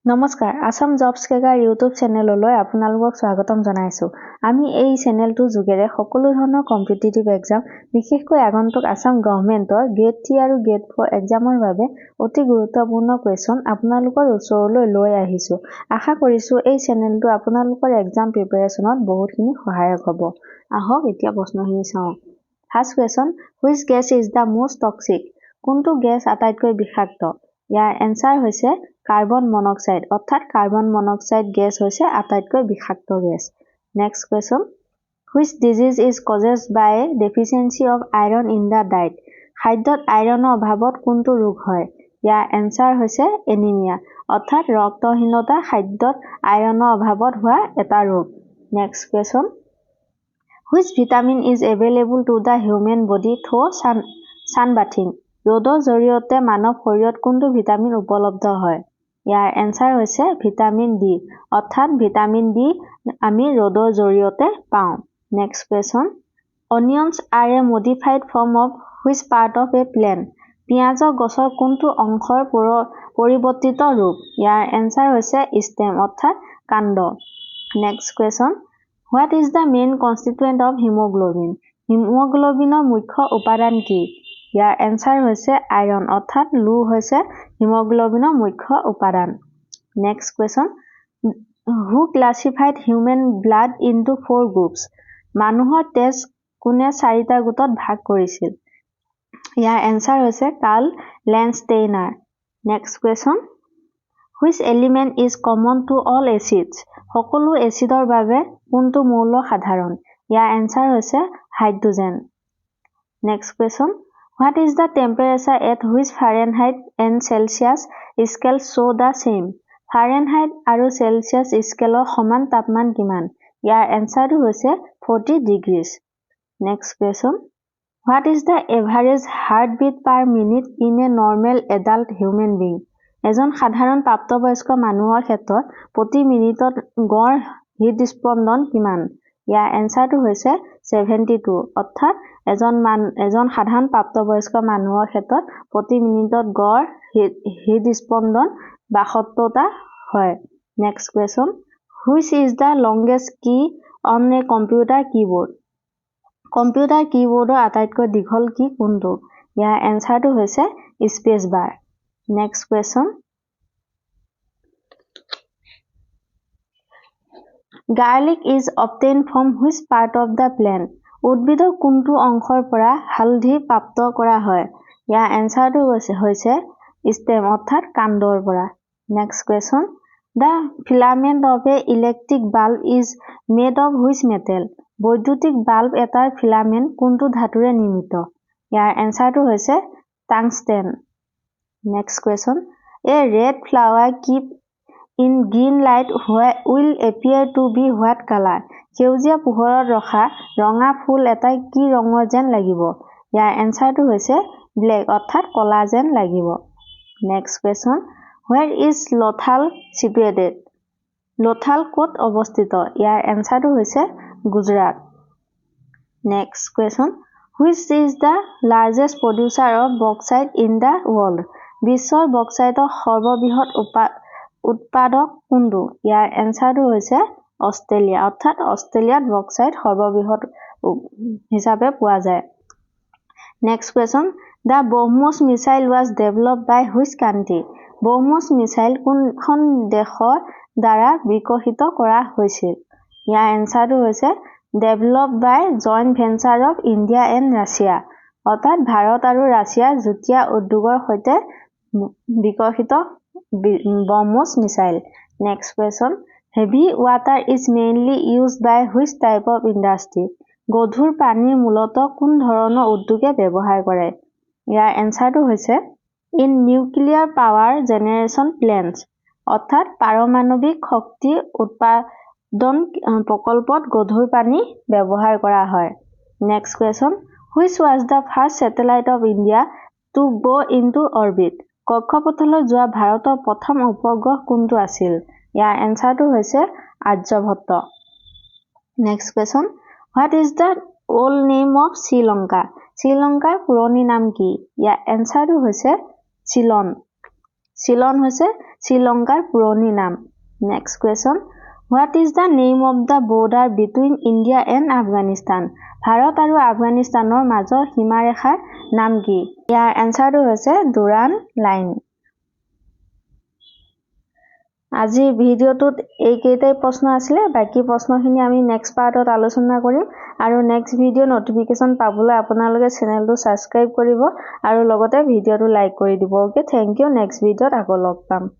নমস্কাৰ Assam jobs কেগাৰ YouTube চেনেললৈ আপোনালোকক স্বাগতম জনাইছো। আমি এই চেনেলটোৰ যোগেৰে সকলো ধৰণৰ কম্পিটিটিভ এক্সাম বিশেষকৈ আগন্তুক আসাম গভৰ্ণমেণ্টৰ গ্ৰেড 3 আৰু গ্ৰেড 4 এক্সামৰ বাবে অতি গুৰুত্বপূৰ্ণ কুৱেশ্যন আপোনালোকৰ ওচৰলৈ লৈ আহিছো। আশা কৰিছো এই চেনেলটো আপোনালোকৰ এক্সাম প্ৰিপাৰেচনত বহুতখিনি সহায়ক হ'ব। আহক এতিয়া প্ৰশ্নখিনি চাওঁ। First question, which gas is the most toxic? কোনটো গেছ আটাইতকৈ বিষাক্ত? ইয়াৰ এনসাৰ হৈছে কাৰ্বন মনক্সাইড, অৰ্থাৎ কাৰ্বন মনক্সাইড গেছ হৈছে আটাইতকৈ বিষাক্ত gas. Next question, which disease is caused by deficiency of iron in the diet? খাদ্যত আইৰণৰ অভাৱত কোনটো ৰোগ হয়? ইয়াৰ এনসাৰ হৈছে এনিমিয়া, অৰ্থাৎ ৰক্তহীনতা খাদ্যত আইৰণৰ অভাৱত হোৱা এটা ৰোগ। Next question, which vitamin is available to the human body through sunbathing? ৰ'দৰ জৰিয়তে মানৱ শৰীৰত কোনটো ভিটামিন উপলব্ধ হয়? ইয়াৰ এনসাৰ হৈছে ভিটামিন ডি, অৰ্থাৎ ভিটামিন ডি আমি ৰ'দৰ জৰিয়তে পাওঁ। Next question, onions are a modified form of which part of a plant? পিঁয়াজৰ গছৰ কোনটো অংশৰ পৰিৱৰ্তিত ৰূপ? ইয়াৰ এনসাৰ হৈছে ষ্টেম, অৰ্থাৎ কাণ্ড। Next question, what is the main constituent of haemoglobin? হিমোগ্ল'বিনৰ মুখ্য উপাদান কি? ইয়াৰ এনসাৰ হৈছে আইৰণ, অৰ্থাৎ লো হৈছে হিমোগ্ল'বিনৰ মুখ্য উপাদান। Next question, who classified human blood into 4 groups? মানুহৰ তেজ কোনে 4টা গোটত ভাগ কৰিছিল? ইয়াৰ এনসাৰ হৈছে Karl Landsteiner. Next question, which element is common to all acids? সকলো এচিডৰ বাবে কোনটো মৌল সাধাৰণ? ইয়াৰ এনসাৰ হৈছে hydrogen. Next question, what is the temperature at which Fahrenheit and Celsius scale show' the same? Fahrenheit আৰু চেলচিয়াছ স্কেলৰ সমান তাপমান কিমান? ইয়াৰ এনসাৰটো হৈছে 40 degrees. Next question, what is the average heart beat per minute in a normal adult human being? এজন সাধাৰণ প্ৰাপ্তবয়স্ক মানুহৰ ক্ষেত্ৰত প্ৰতি মিনিটত গড় হৃদস্পন্দন কিমান? ইয়াৰ এনসাৰটো হৈছে 72, অৰ্থাৎ এজন সাধাৰণ প্ৰাপ্তবয়স্ক মানুহৰ ক্ষেত্ৰত প্ৰতি মিনিটত গড় হৃদস্পন্দন 72টা হয়। Next question, which is the longest key on a computer keyboard? Computer কীবৰ্ডৰ আটাইতকৈ দীঘল কি কোনটো? ইয়াৰ এনসাৰটো হৈছে space bar. Next question, garlic is obtained from which part of the plant? উদ্ভিদৰ কোনটো অংশৰ পৰা হালধি প্ৰাপ্ত কৰা হয়? ইয়াৰ এনসাৰটো হৈছে ষ্টেম, অৰ্থাৎ কাণ্ডৰ পৰা। Next question, the filament of a electric bulb is made of which metal? বৈদ্যুতিক বাল্ব এটাৰ ফিলামেণ্ট কোনটো ধাতুৰে নিৰ্মিত? ইয়াৰ এনসাৰটো হৈছে tungsten. Next question, a red flower keep in green light will appear to be what colour? সেউজীয়া পোহৰত ৰখা ৰঙা ফুল এটাই কি ৰঙৰ যেন লাগিব? ইয়াৰ এনসাৰটো হৈছে ব্লেক, অৰ্থাৎ কলা যেন লাগিব। Next question, where is Lothal situated? Lothal ক'ত অৱস্থিত? ইয়াৰ এনসাৰটো হৈছে Gujarat. Next question, which is the largest producer of bauxite in the world? বিশ্বৰ বক্সাইটৰ সৰ্ববৃহৎ উৎপাদক কোনটো? ইয়াৰ এনসাৰটো হৈছে অষ্ট্ৰেলিয়া, অৰ্থাৎ অষ্ট্ৰেলিয়াত বক্সাইট সৰ্ববৃহৎ হিচাপে পোৱা যায়। Next question, the BrahMos missile was developed by which country? BrahMos missile কোনখন দেশৰ দ্বাৰা বিকশিত কৰা হৈছিল? ইয়াৰ এনসাৰটো হৈছে developed by joint venture of India and Russia, অৰ্থাৎ ভাৰত আৰু ৰাছিয়াৰ যুটীয়া উদ্যোগৰ সৈতে বিকশিত BrahMos missile. Next question, heavy water is mainly used by which type of industry? গধুৰ পানীৰ মূলতঃ কোন ধৰণৰ উদ্যোগে ব্যৱহাৰ কৰে? ইয়াৰ এনসাৰটো হৈছে in nuclear power generation plants, অৰ্থাৎ পাৰমাণৱিক শক্তি উৎপাদন প্ৰকল্পত গধুৰ পানী ব্যৱহাৰ কৰা হয়। Next question, which was the first satellite of India to go into orbit? কক্ষপথলৈ যোৱা ভাৰতৰ প্ৰথম উপগ্ৰহ কোনটো আছিল? ইয়াৰ এনসাৰটো হৈছে Aryabhata. Next question, what is the old name of Sri Lanka? শ্ৰীলংকাৰ পুৰণি নাম কি? ইয়াৰ এনসাৰটো হৈছে চিলন। চিলন হৈছে শ্ৰীলংকাৰ পুৰণি নাম? Next question, what is the name of the border between India and Afghanistan? Bharat আৰু আফগানিস্তানৰ মাজৰ সীমাৰেখাৰ নাম কি? ইয়াৰ এনচাৰটো হৈছে দুৰাণ লাইন। আজিৰ ভিডিঅ'টোত এইকেইটাই প্ৰশ্ন আছিলে। বাকী প্ৰশ্নখিনি আমি নেক্সট পাৰ্টত আলোচনা কৰিম আৰু নেক্সট ভিডিঅ' নটিফিকেশ্যন পাবলৈ আপোনালোকে চেনেলটো ছাবস্ক্ৰাইব কৰিব আৰু লগতে ভিডিঅ'টো লাইক কৰি দিব। Okay, thank U. নেক্সট ভিডিঅ'ত আকৌ লগ পাম।